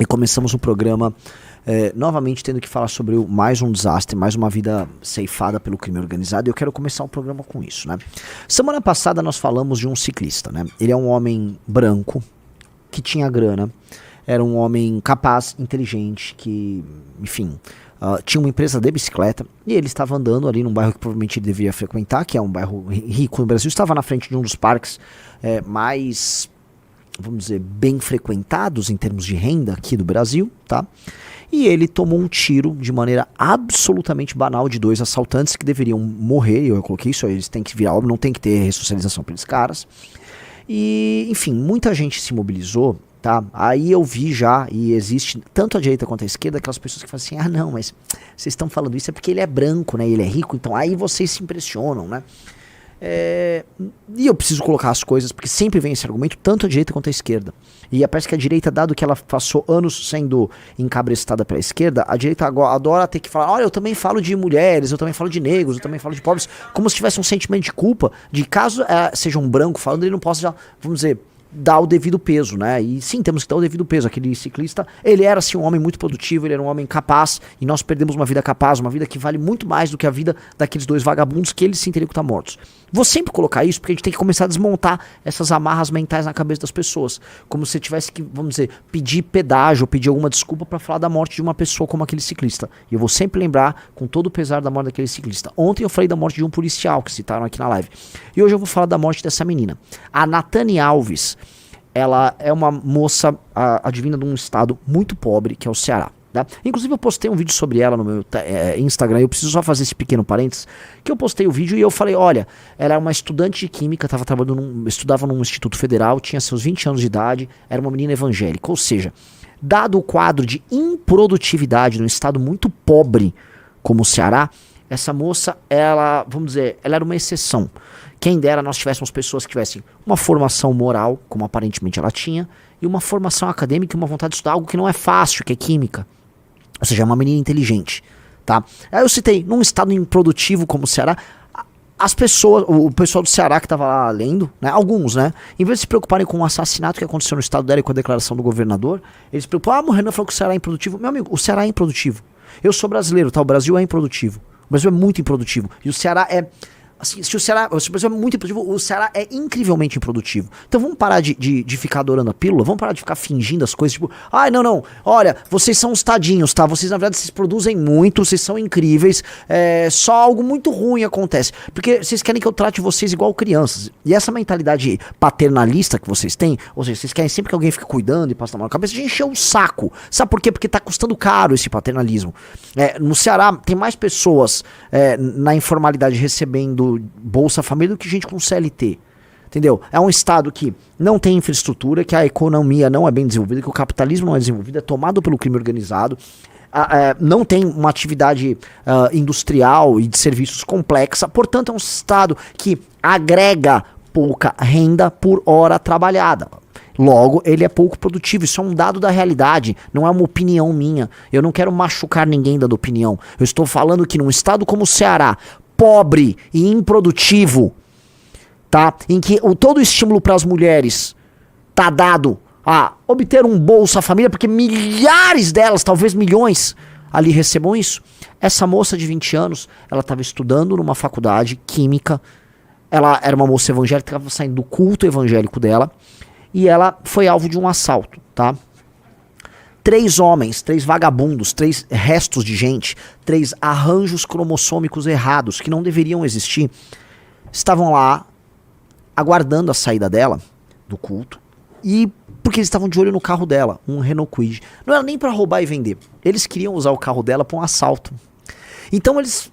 E começamos o programa novamente tendo que falar sobre mais um desastre, mais uma vida ceifada pelo crime organizado. E eu quero começar o programa com isso, né? Semana passada nós falamos de um ciclista, né? Ele é um homem branco, que tinha grana, era um homem capaz, inteligente, que, enfim, tinha uma empresa de bicicleta. E ele estava andando ali num bairro que provavelmente ele deveria frequentar, que é um bairro rico no Brasil. Estava na frente de um dos parques mais, vamos dizer, bem frequentados em termos de renda aqui do Brasil, tá? E ele tomou um tiro de maneira absolutamente banal de dois assaltantes que deveriam morrer. Eu coloquei isso, eles têm que virar óbvio, não tem que ter ressocialização para esses caras. E, enfim, muita gente se mobilizou, tá? Aí eu vi já, e existe tanto a direita quanto a esquerda, aquelas pessoas que falam assim, ah não, mas vocês estão falando isso é porque ele é branco, né? Ele é rico, então aí vocês se impressionam, né? E eu preciso colocar as coisas, porque sempre vem esse argumento, tanto a direita quanto a esquerda. E parece que a direita, dado que ela passou anos sendo encabrestada pela esquerda, a direita agora adora ter que falar, olha, eu também falo de mulheres, eu também falo de negros, eu também falo de pobres, como se tivesse um sentimento de culpa, de caso seja um branco falando, ele não possa já, vamos dizer, dar o devido peso, né? E sim, temos que dar o devido peso. Aquele ciclista, ele era assim um homem muito produtivo, ele era um homem capaz, e nós perdemos uma vida capaz, uma vida que vale muito mais do que a vida daqueles dois vagabundos que eles sim teriam que estar mortos. Vou sempre colocar isso porque a gente tem que começar a desmontar essas amarras mentais na cabeça das pessoas, como se tivesse que, vamos dizer, pedir pedágio, pedir alguma desculpa para falar da morte de uma pessoa como aquele ciclista. E eu vou sempre lembrar com todo o pesar da morte daquele ciclista. Ontem eu falei da morte de um policial que citaram aqui na live. E hoje eu vou falar da morte dessa menina. A Natane Alves, ela é uma moça advinda de um estado muito pobre, que é o Ceará. Tá? Inclusive eu postei um vídeo sobre ela no meu Instagram. Eu preciso só fazer esse pequeno parênteses, que eu postei o vídeo e eu falei, olha, ela é uma estudante de química, estudava num instituto federal, tinha seus 20 anos de idade, era uma menina evangélica. Ou seja, dado o quadro de improdutividade num estado muito pobre como o Ceará, essa moça, ela, vamos dizer, ela era uma exceção. Quem dera nós tivéssemos pessoas que tivessem uma formação moral, como aparentemente ela tinha, e uma formação acadêmica e uma vontade de estudar algo que não é fácil, que é química. Ou seja, é uma menina inteligente, tá? Aí eu citei, num estado improdutivo como o Ceará, as pessoas, o pessoal do Ceará que estava lá lendo, né, alguns, né, em vez de se preocuparem com o assassinato que aconteceu no estado dela e com a declaração do governador, eles se preocupam, o Renan falou que o Ceará é improdutivo. Meu amigo, o Ceará é improdutivo. Eu sou brasileiro, tá? O Brasil é improdutivo. O Brasil é muito improdutivo. E o Ceará é... Assim, se o Brasil é muito improdutivo, o Ceará é incrivelmente improdutivo. Então vamos parar de ficar adorando a pílula, vamos parar de ficar fingindo as coisas, tipo, ai, não, olha, vocês são uns tadinhos, tá? Vocês, na verdade, vocês produzem muito, vocês são incríveis, só algo muito ruim acontece. Porque vocês querem que eu trate vocês igual crianças. E essa mentalidade paternalista que vocês têm, ou seja, vocês querem sempre que alguém fique cuidando e passe a mão na cabeça, de encher o saco. Sabe por quê? Porque tá custando caro esse paternalismo. No Ceará, tem mais pessoas na informalidade recebendo Bolsa Família do que gente com CLT, entendeu? É um estado que não tem infraestrutura, que a economia não é bem desenvolvida, que o capitalismo não é desenvolvido, é tomado pelo crime organizado, não tem uma atividade industrial e de serviços complexa, portanto é um estado que agrega pouca renda por hora trabalhada. Logo, ele é pouco produtivo. Isso é um dado da realidade, não é uma opinião minha. Eu não quero machucar ninguém dando opinião. Eu estou falando que num estado como o Ceará, pobre e improdutivo, tá? Em que todo o estímulo para as mulheres tá dado a obter um Bolsa Família, porque milhares delas, talvez milhões, ali recebam isso. Essa moça de 20 anos, ela estava estudando numa faculdade química, ela era uma moça evangélica, estava saindo do culto evangélico dela, e ela foi alvo de um assalto, tá? 3 homens, 3 vagabundos, 3 restos de gente, 3 arranjos cromossômicos errados que não deveriam existir, estavam lá aguardando a saída dela do culto, e porque eles estavam de olho no carro dela, um Renault Kwid. Não era nem para roubar e vender, eles queriam usar o carro dela para um assalto. Então eles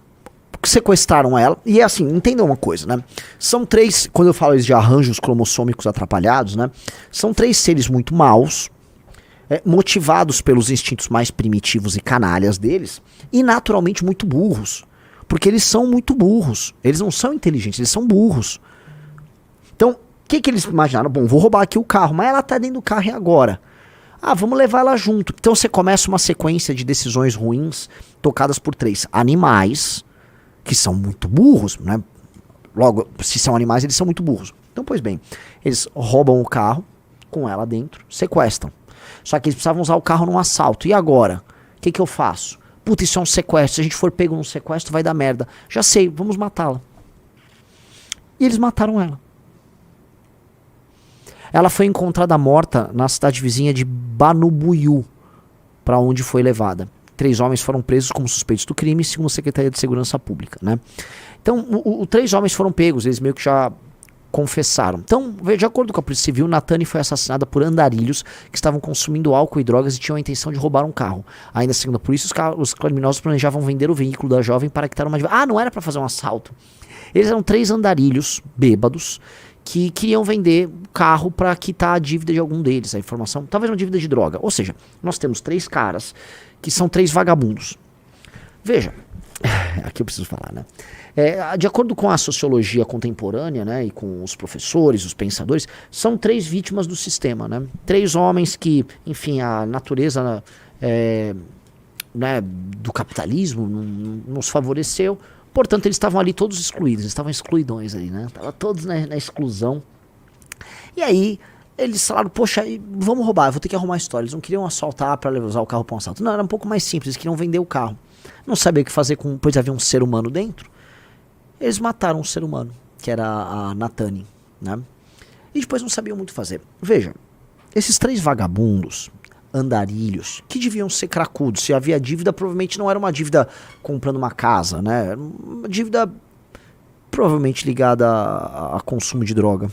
sequestraram ela, e é assim, entendam uma coisa, né? São 3, quando eu falo de arranjos cromossômicos atrapalhados, né? São 3 seres muito maus, motivados pelos instintos mais primitivos e canalhas deles, e naturalmente muito burros, porque eles são muito burros, eles não são inteligentes, eles são burros. Então, o que eles imaginaram? Bom, vou roubar aqui o carro, mas ela tá dentro do carro e agora? Vamos levar ela junto. Então você começa uma sequência de decisões ruins, tocadas por 3 animais, que são muito burros, né? Logo, se são animais, eles são muito burros. Então, pois bem, eles roubam o carro com ela dentro, sequestram. Só que eles precisavam usar o carro num assalto. E agora? O que eu faço? Puta, isso é um sequestro. Se a gente for pego num sequestro, vai dar merda. Já sei, vamos matá-la. E eles mataram ela. Ela foi encontrada morta na cidade vizinha de Banubuiú, para onde foi levada. 3 homens foram presos como suspeitos do crime, segundo a Secretaria de Segurança Pública, né? Então, 3 homens foram pegos, eles meio que já confessaram. Então, de acordo com a Polícia Civil, Natane foi assassinada por andarilhos que estavam consumindo álcool e drogas e tinham a intenção de roubar um carro. Ainda segundo a polícia, os criminosos planejavam vender o veículo da jovem para quitar uma dívida. Ah, não era para fazer um assalto. Eles eram 3 andarilhos bêbados que queriam vender o carro para quitar a dívida de algum deles. A informação, talvez uma dívida de droga. Ou seja, nós temos 3 caras que são 3 vagabundos. Veja, aqui eu preciso falar, né? De acordo com a sociologia contemporânea, né, e com os professores, os pensadores, são 3 vítimas do sistema, né? 3 homens que, enfim, a natureza né, do capitalismo nos favoreceu, portanto eles estavam ali todos excluídos, eles estavam excluidões ali, né? Estavam todos na exclusão. E aí eles falaram, poxa, vamos roubar, eu vou ter que arrumar a história. Eles não queriam assaltar para usar o carro para um assalto. Não, era um pouco mais simples, eles queriam vender o carro. Não sabia o que fazer pois havia um ser humano dentro. Eles mataram um ser humano, que era a Natane, né? E depois não sabiam muito fazer. Veja, esses 3 vagabundos, andarilhos, que deviam ser cracudos. Se havia dívida, provavelmente não era uma dívida comprando uma casa, né? Era uma dívida provavelmente ligada a consumo de droga.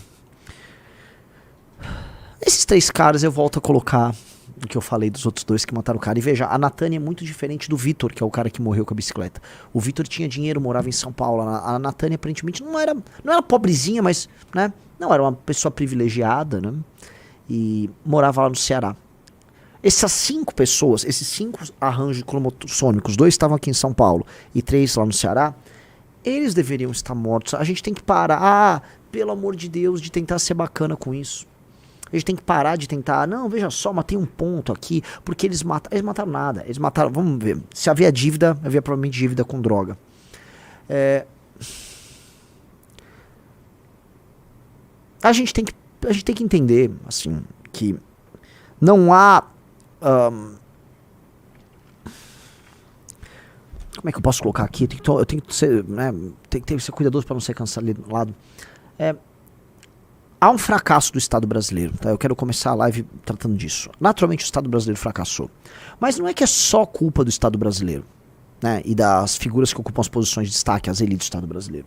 Esses 3 caras eu volto a colocar o que eu falei dos outros 2 que mataram o cara. E veja, a Natane é muito diferente do Vitor, que é o cara que morreu com a bicicleta. O Vitor tinha dinheiro, morava em São Paulo. A Natane aparentemente não era pobrezinha, mas, né, não era uma pessoa privilegiada, né? E morava lá no Ceará. Essas 5 pessoas, esses 5 arranjos cromossômicos, 2 estavam aqui em São Paulo e 3 lá no Ceará, eles deveriam estar mortos. A gente tem que parar, pelo amor de Deus, de tentar ser bacana com isso. A gente tem que parar de tentar, não, veja só, matei um ponto aqui, porque eles mataram nada. Eles mataram, vamos ver, se havia dívida, havia provavelmente dívida com droga. A gente tem que entender, assim, que não há... como é que eu posso colocar aqui? Eu tenho que ser, né, tem que ser cuidadoso para não ser cancelado. Há um fracasso do Estado brasileiro, tá? Eu quero começar a live tratando disso. Naturalmente o Estado brasileiro fracassou. Mas não é que é só culpa do Estado brasileiro, né? E das figuras que ocupam as posições de destaque, as elites do Estado brasileiro.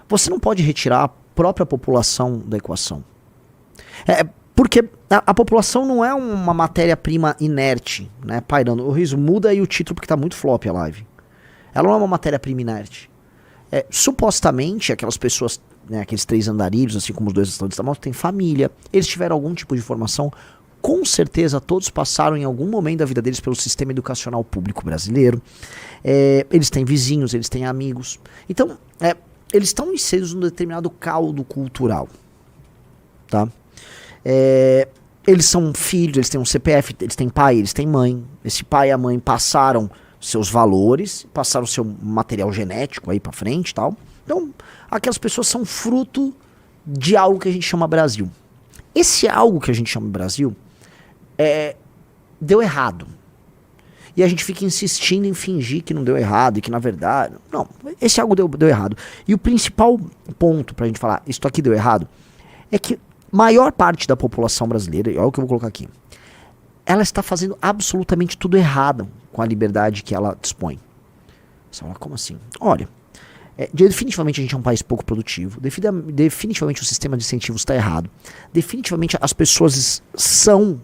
Você não pode retirar a própria população da equação. Porque a população não é uma matéria-prima inerte, né? Pairando. O riso muda aí o título porque tá muito flop a live. Ela não é uma matéria-prima inerte. Supostamente aquelas pessoas... né, aqueles 3 andarilhos, assim como os 2 estudantes da moto, têm família, eles tiveram algum tipo de formação, com certeza todos passaram em algum momento da vida deles pelo sistema educacional público brasileiro, eles têm vizinhos, eles têm amigos, então eles estão inseridos num determinado caldo cultural, tá? Eles são filhos, eles têm um CPF, eles têm pai, eles têm mãe, esse pai e a mãe passaram seus valores, passaram seu material genético aí pra frente e tal. Então, aquelas pessoas são fruto de algo que a gente chama Brasil. Esse algo que a gente chama Brasil deu errado. E a gente fica insistindo em fingir que não deu errado e que na verdade... Não, esse algo deu errado. E o principal ponto pra gente falar isso aqui deu errado é que maior parte da população brasileira, e olha o que eu vou colocar aqui, ela está fazendo absolutamente tudo errado com a liberdade que ela dispõe. Você fala, como assim? Olha... definitivamente a gente é um país pouco produtivo, definitivamente o sistema de incentivos está errado, definitivamente as pessoas são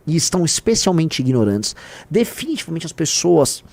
e estão especialmente ignorantes, definitivamente as pessoas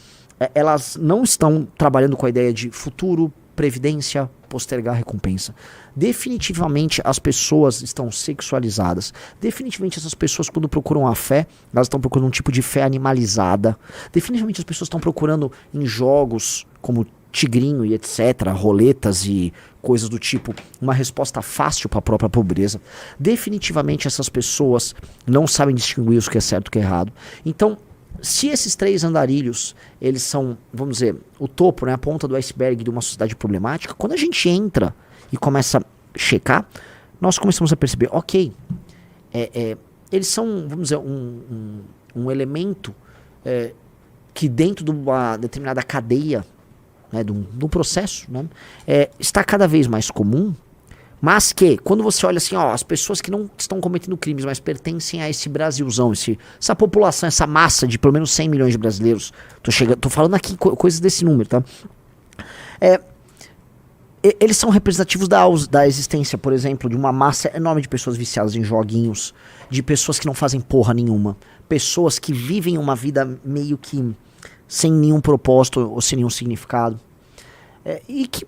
elas não estão trabalhando com a ideia de futuro, previdência, postergar recompensa. Definitivamente as pessoas estão sexualizadas. Definitivamente essas pessoas, quando procuram a fé, elas estão procurando um tipo de fé animalizada. Definitivamente as pessoas estão procurando em jogos como tigrinho e etc, roletas e coisas do tipo, uma resposta fácil para a própria pobreza. Definitivamente essas pessoas não sabem distinguir o que é certo e o que é errado. Então, se esses 3 andarilhos, eles são, vamos dizer, o topo, né, a ponta do iceberg de uma sociedade problemática, quando a gente entra e começa a checar, nós começamos a perceber, ok, eles são, vamos dizer, um elemento que dentro de uma determinada cadeia, né, do processo, né, está cada vez mais comum, mas que, quando você olha assim, ó, as pessoas que não estão cometendo crimes, mas pertencem a esse Brasilzão, essa população, essa massa de pelo menos 100 milhões de brasileiros, tô falando aqui coisas desse número, tá? Eles são representativos da existência, por exemplo, de uma massa enorme de pessoas viciadas em joguinhos, de pessoas que não fazem porra nenhuma, pessoas que vivem uma vida meio que sem nenhum propósito ou sem nenhum significado, e que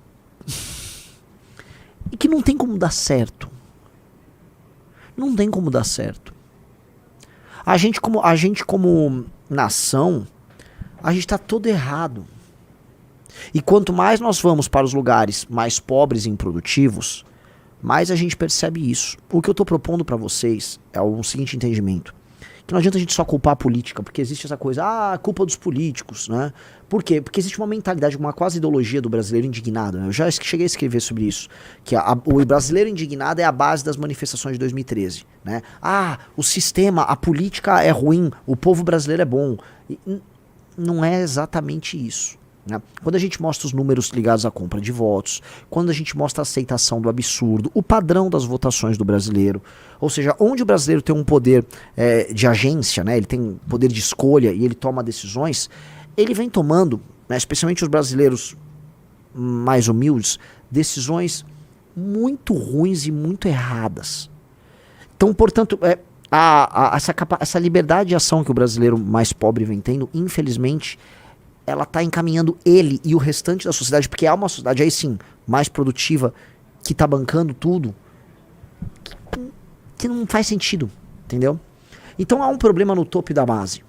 não tem como dar certo. Não tem como dar certo. A gente como nação, a gente tá todo errado. E quanto mais nós vamos para os lugares mais pobres e improdutivos, mais a gente percebe isso. O que eu tô propondo para vocês é o seguinte entendimento. Que não adianta a gente só culpar a política, porque existe essa coisa, culpa dos políticos, né? Por quê? Porque existe uma mentalidade, uma quase ideologia do brasileiro indignado, né? Eu já cheguei a escrever sobre isso, que o brasileiro indignado é a base das manifestações de 2013, né? O sistema, a política é ruim, o povo brasileiro é bom. E não é exatamente isso, né? Quando a gente mostra os números ligados à compra de votos, quando a gente mostra a aceitação do absurdo, o padrão das votações do brasileiro, ou seja, onde o brasileiro tem um poder de agência, né, ele tem poder de escolha e ele toma decisões, ele vem tomando, né, especialmente os brasileiros mais humildes, decisões muito ruins e muito erradas. Então, portanto, essa liberdade de ação que o brasileiro mais pobre vem tendo, infelizmente, ela está encaminhando ele e o restante da sociedade, porque há uma sociedade aí sim, mais produtiva, que está bancando tudo, que não faz sentido, entendeu? Então há um problema no topo e da base.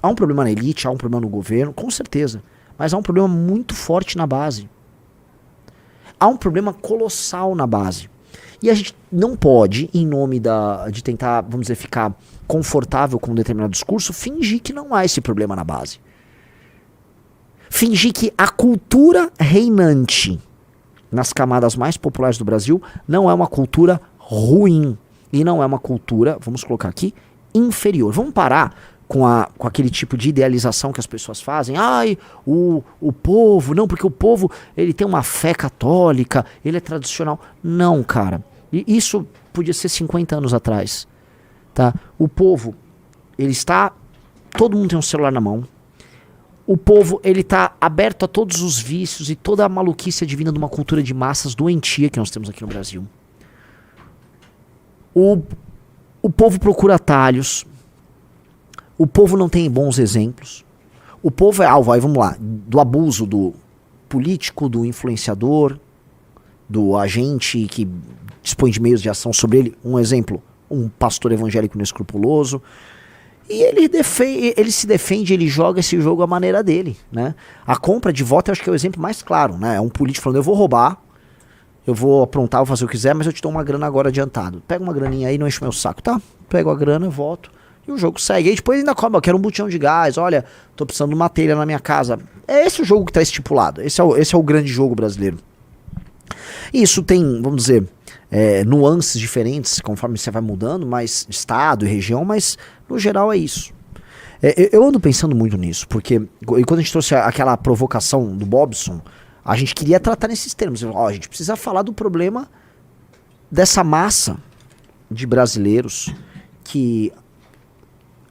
Há um problema na elite, há um problema no governo, com certeza. Mas há um problema muito forte na base. Há um problema colossal na base. E a gente não pode, em nome de tentar, vamos dizer, ficar confortável com um determinado discurso, fingir que não há esse problema na base. Fingir que a cultura reinante nas camadas mais populares do Brasil não é uma cultura ruim. E não é uma cultura, vamos colocar aqui, inferior. Vamos parar com aquele tipo de idealização que as pessoas fazem. O povo, não, porque o povo ele tem uma fé católica, ele é tradicional. Não, cara. E isso podia ser 50 anos atrás. Tá? O povo, ele está... Todo mundo tem um celular na mão. O povo, ele tá aberto a todos os vícios e toda a maluquice advinda de uma cultura de massas doentia que nós temos aqui no Brasil. O povo procura atalhos. O povo não tem bons exemplos. O povo é alvo, aí vamos lá, do abuso do político, do influenciador, do agente que dispõe de meios de ação sobre ele. Um exemplo, um pastor evangélico inescrupuloso. E ele se defende, ele joga esse jogo à maneira dele, né? A compra de voto eu acho que é o exemplo mais claro, né? É um político falando, eu vou roubar, eu vou aprontar, vou fazer o que quiser, mas eu te dou uma grana agora adiantado. Pega uma graninha aí, não enche meu saco, tá? Pego a grana, voto, e o jogo segue. Aí depois ainda cobra, eu quero um botijão de gás, olha, tô precisando de uma telha na minha casa. É esse o jogo que tá estipulado, esse é o grande jogo brasileiro. E isso tem, vamos dizer, nuances diferentes conforme você vai mudando, mas estado e região, mas no geral é isso. Eu ando pensando muito nisso, porque quando a gente trouxe aquela provocação do Bobson, a gente queria tratar nesses termos. A gente precisa falar do problema dessa massa de brasileiros que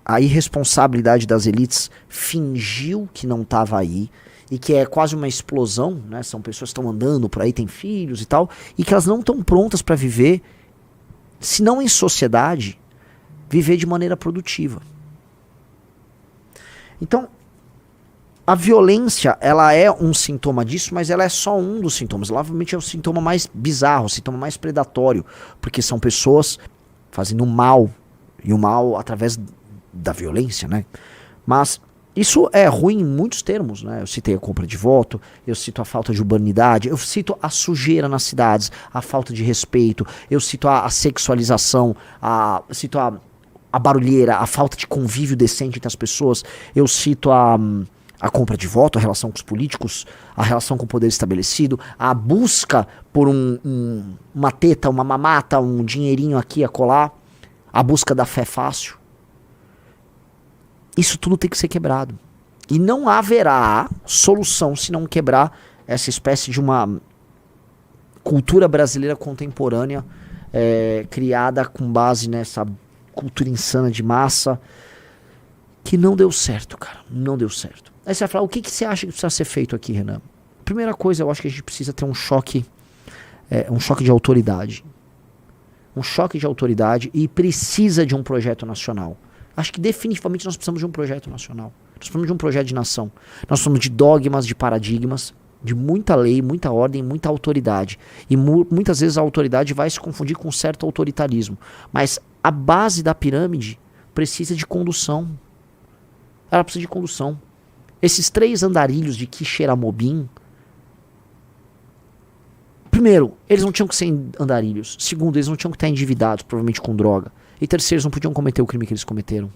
a irresponsabilidade das elites fingiu que não estava aí, e que é quase uma explosão, né? São pessoas que estão andando por aí, têm filhos e tal, e que elas não estão prontas para viver, se não em sociedade, viver de maneira produtiva. Então, a violência, ela é um sintoma disso, mas ela é só um dos sintomas. Ela, obviamente, é o sintoma mais bizarro, o sintoma mais predatório, porque são pessoas fazendo mal, e o mal através da violência, né? Mas isso é ruim em muitos termos, né? Eu citei a compra de voto, eu cito a falta de urbanidade, eu cito a sujeira nas cidades, a falta de respeito, eu cito a sexualização, eu cito a barulheira, a falta de convívio decente entre as pessoas, eu cito a compra de voto, a relação com os políticos, a relação com o poder estabelecido, a busca por uma teta, uma mamata, um dinheirinho aqui a colar, a busca da fé fácil. Isso tudo tem que ser quebrado. E não haverá solução se não quebrar essa espécie de uma cultura brasileira contemporânea criada com base nessa cultura insana de massa que não deu certo, cara. Não deu certo. Aí você vai falar, o que você acha que precisa ser feito aqui, Renan? Primeira coisa, eu acho que a gente precisa ter um choque de autoridade. Um choque de autoridade e precisa de um projeto nacional. Acho que definitivamente nós precisamos de um projeto nacional. Nós precisamos de um projeto de nação. Nós precisamos de dogmas, de paradigmas, de muita lei, muita ordem, muita autoridade. E muitas vezes a autoridade vai se confundir com um certo autoritarismo. Mas a base da pirâmide precisa de condução. Ela precisa de condução. Esses 3 andarilhos de Quixeramobim, primeiro, eles não tinham que ser andarilhos. Segundo, eles não tinham que estar endividados, provavelmente com droga. E terceiro, eles não podiam cometer o crime que eles cometeram.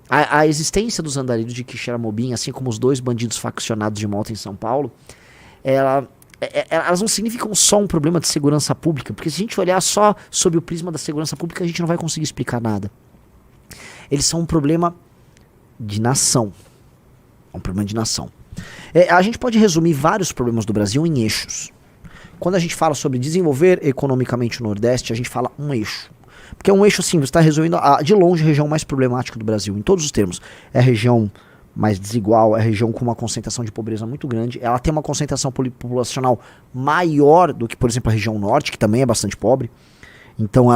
A existência dos andarilhos de Quixeramobim, assim como os 2 bandidos faccionados de Malta em São Paulo, elas não significam só um problema de segurança pública, porque se a gente olhar só sob o prisma da segurança pública, a gente não vai conseguir explicar nada. Eles são um problema de nação. É um problema de nação. A gente pode resumir vários problemas do Brasil em eixos. Quando a gente fala sobre desenvolver economicamente o Nordeste, a gente fala um eixo. Porque é um eixo assim, você está resolvendo de longe a região mais problemática do Brasil, em todos os termos. É a região mais desigual, é a região com uma concentração de pobreza muito grande. Ela tem uma concentração populacional maior do que, por exemplo, a região norte, que também é bastante pobre. Então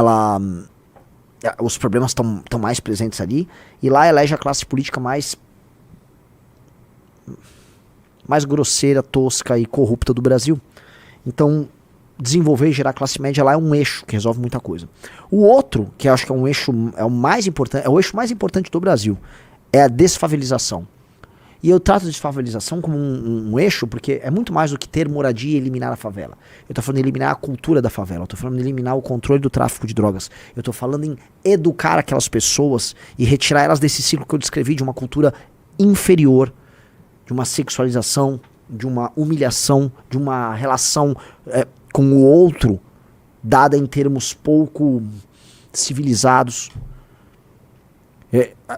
os problemas estão mais presentes ali. E lá elege a classe política mais grosseira, tosca e corrupta do Brasil. Então, desenvolver e gerar classe média lá é um eixo que resolve muita coisa. O outro, que eu acho que é um eixo, é o eixo mais importante do Brasil, é a desfavelização. E eu trato de desfavelização como um eixo, porque é muito mais do que ter moradia e eliminar a favela. Eu tô falando em eliminar a cultura da favela, eu tô falando em eliminar o controle do tráfico de drogas, eu tô falando em educar aquelas pessoas e retirar elas desse ciclo que eu descrevi de uma cultura inferior, de uma sexualização, de uma humilhação, de uma relação com o outro, dada em termos pouco civilizados.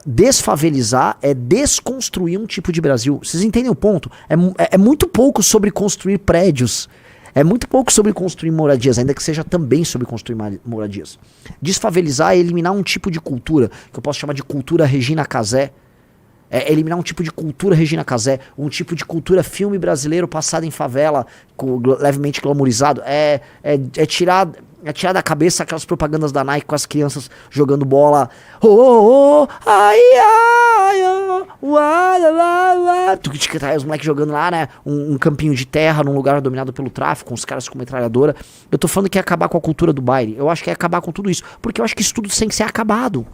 Desfavelizar é desconstruir um tipo de Brasil. Vocês entendem o ponto? É muito pouco sobre construir prédios. É muito pouco sobre construir moradias, ainda que seja também sobre construir moradias. Desfavelizar é eliminar um tipo de cultura, que eu posso chamar de cultura Regina Casé. É eliminar um tipo de cultura Regina Casé, um tipo de cultura filme brasileiro passado em favela, levemente glamorizado. É tirar da cabeça aquelas propagandas da Nike com as crianças jogando bola. Os moleques jogando lá, né? Um campinho de terra num lugar dominado pelo tráfico, com os caras com metralhadora. Eu tô falando que é acabar com a cultura do baile. Eu acho que é acabar com tudo isso, porque eu acho que isso tudo tem que ser acabado.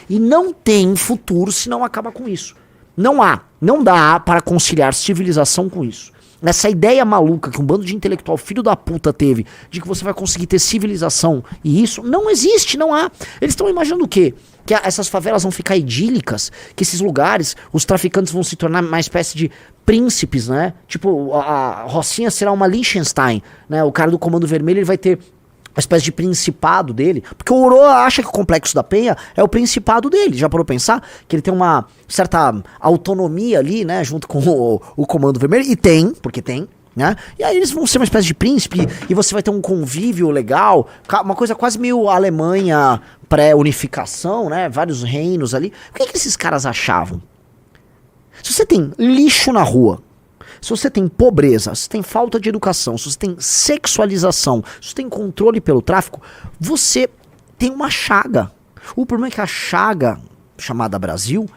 E não tem futuro se não acaba com isso. Não dá para conciliar civilização com isso. Essa ideia maluca que um bando de intelectual filho da puta teve de que você vai conseguir ter civilização e isso não existe, não há. Eles estão imaginando o quê? Que essas favelas vão ficar idílicas, que esses lugares, os traficantes vão se tornar uma espécie de príncipes, né? Tipo, a Rocinha será uma Liechtenstein, né? O cara do Comando Vermelho, ele vai ter uma espécie de principado dele, porque o Oroa acha que o Complexo da Penha é o principado dele. Já parou pra pensar que ele tem uma certa autonomia ali, né, junto com o Comando Vermelho? E tem, porque tem, né? E aí eles vão ser uma espécie de príncipe e você vai ter um convívio legal, uma coisa quase meio Alemanha pré-unificação, né? Vários reinos ali. O que esses caras achavam? Se você tem lixo na rua, se você tem pobreza, se tem falta de educação, se você tem sexualização, se você tem controle pelo tráfico, você tem uma chaga. O problema é que a chaga, chamada Brasil,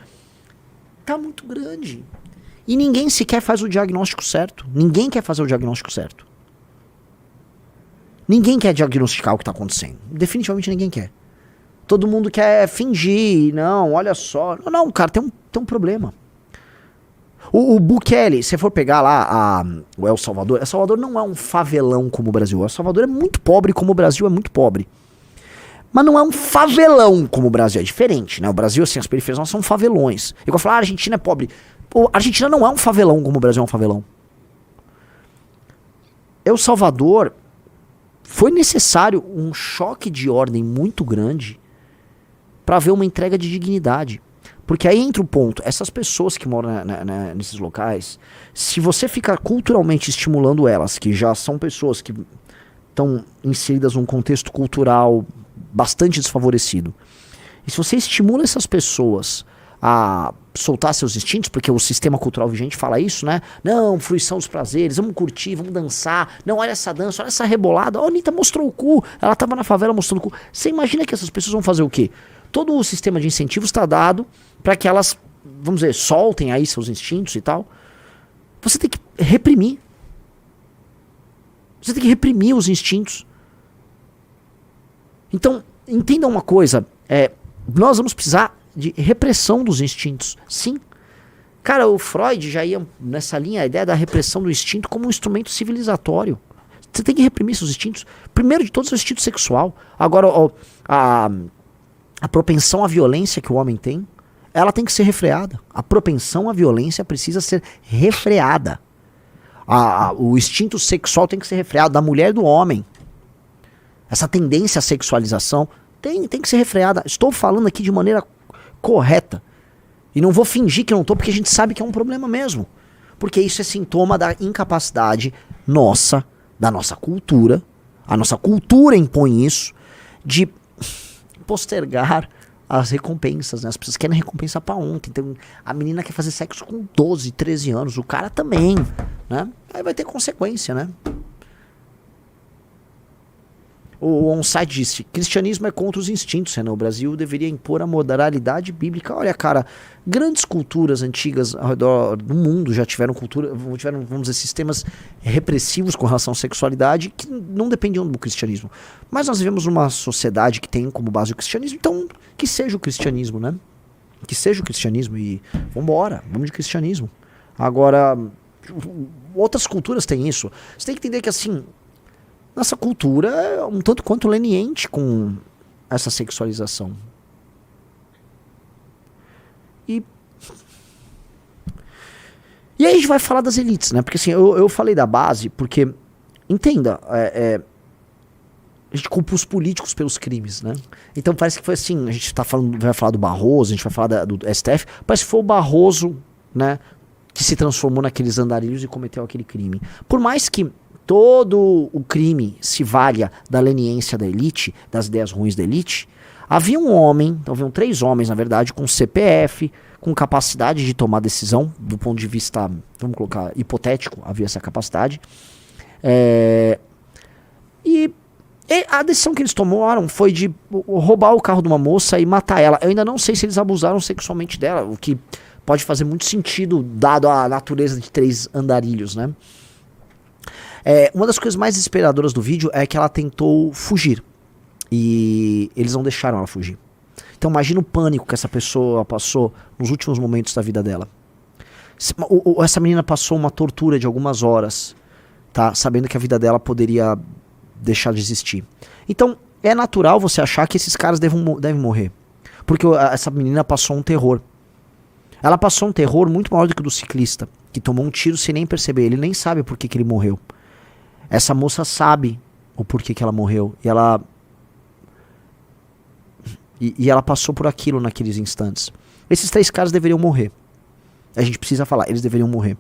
tá muito grande. E ninguém sequer faz o diagnóstico certo. Ninguém quer fazer o diagnóstico certo. Ninguém quer diagnosticar o que tá acontecendo. Definitivamente ninguém quer. Todo mundo quer fingir. Não, olha só. Não, cara, tem um problema. O Bukele, se for pegar lá o El Salvador não é um favelão como o Brasil. El Salvador é muito pobre como o Brasil é muito pobre. Mas não é um favelão como o Brasil, é diferente, né? O Brasil, assim, as periferias não são favelões. Igual falar, a Argentina é pobre. Pô, a Argentina não é um favelão como o Brasil é um favelão. El Salvador foi necessário um choque de ordem muito grande para haver uma entrega de dignidade. Porque aí entra o ponto, essas pessoas que moram nesses locais, se você ficar culturalmente estimulando elas, que já são pessoas que estão inseridas num contexto cultural bastante desfavorecido, e se você estimula essas pessoas a soltar seus instintos, porque o sistema cultural vigente fala isso, né? Não, fruição dos prazeres, vamos curtir, vamos dançar. Não, olha essa dança, olha essa rebolada. Ó, a Anitta mostrou o cu, ela tava na favela mostrando o cu. Você imagina que essas pessoas vão fazer o quê? Todo o sistema de incentivos está dado para que elas, vamos dizer, soltem aí seus instintos e tal. Você tem que reprimir. Você tem que reprimir os instintos. Então, entenda uma coisa, nós vamos precisar de repressão dos instintos, sim. Cara, o Freud já ia nessa linha, a ideia da repressão do instinto como um instrumento civilizatório. Você tem que reprimir seus instintos. Primeiro de todos é o instinto sexual. Agora, a propensão à violência que o homem tem, ela tem que ser refreada. A propensão à violência precisa ser refreada. O instinto sexual tem que ser refreado, da mulher e do homem. Essa tendência à sexualização tem que ser refreada. Estou falando aqui de maneira correta. E não vou fingir que não estou, porque a gente sabe que é um problema mesmo. Porque isso é sintoma da incapacidade nossa, da nossa cultura. A nossa cultura impõe isso, de postergar as recompensas, né? As pessoas querem recompensa pra ontem. Então, a menina quer fazer sexo com 12, 13 anos, o cara também, né? Aí vai ter consequência, né? O On-Site disse, cristianismo é contra os instintos, né? O Brasil deveria impor a moralidade bíblica. Olha, cara, grandes culturas antigas ao redor do mundo já tiveram vamos dizer, sistemas repressivos com relação à sexualidade que não dependiam do cristianismo. Mas nós vivemos numa sociedade que tem como base o cristianismo, então que seja o cristianismo, né? Que seja o cristianismo e vambora, vamos de cristianismo. Agora, outras culturas têm isso. Você tem que entender que, assim, nossa cultura é um tanto quanto leniente com essa sexualização. E aí a gente vai falar das elites, né? Porque assim, eu falei da base porque, entenda, a gente culpa os políticos pelos crimes, né? Então parece que foi assim, a gente vai falar do Barroso, a gente vai falar do STF, parece que foi o Barroso, né, que se transformou naqueles andarilhos e cometeu aquele crime. Por mais que todo o crime se valha da leniência da elite, das ideias ruins da elite, havia um homem, então haviam 3 homens, na verdade, com CPF, com capacidade de tomar decisão, do ponto de vista, vamos colocar, hipotético, havia essa capacidade. E a decisão que eles tomaram foi de roubar o carro de uma moça e matar ela. Eu ainda não sei se eles abusaram sexualmente dela, o que pode fazer muito sentido, dado a natureza de 3 andarilhos, né? Uma das coisas mais desesperadoras do vídeo é que ela tentou fugir. E eles não deixaram ela fugir. Então imagina o pânico que essa pessoa passou nos últimos momentos da vida dela. Essa menina passou uma tortura de algumas horas, tá? Sabendo que a vida dela poderia deixar de existir. Então é natural você achar que esses caras devem morrer. Porque essa menina passou um terror. Ela passou um terror muito maior do que o do ciclista, que tomou um tiro sem nem perceber. Ele nem sabe por que ele morreu. Essa moça sabe o porquê que ela morreu. E ela passou por aquilo naqueles instantes. Esses 3 caras deveriam morrer. A gente precisa falar, eles deveriam morrer.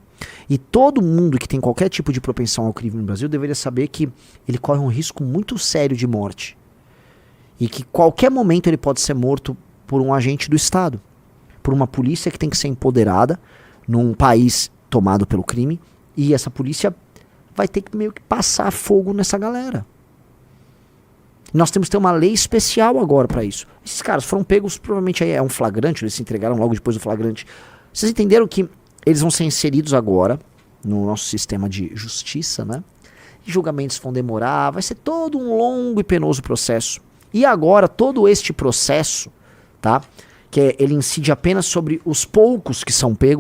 E todo mundo que tem qualquer tipo de propensão ao crime no Brasil deveria saber que ele corre um risco muito sério de morte. E que qualquer momento ele pode ser morto por um agente do Estado. Por uma polícia que tem que ser empoderada num país tomado pelo crime. E essa polícia vai ter que meio que passar fogo nessa galera. Nós temos que ter uma lei especial agora para isso. Esses caras foram pegos, provavelmente aí é um flagrante, eles se entregaram logo depois do flagrante. Vocês entenderam que eles vão ser inseridos agora no nosso sistema de justiça, né? Julgamentos vão demorar, vai ser todo um longo e penoso processo. E agora todo este processo, tá? Que ele incide apenas sobre os poucos que são pegos.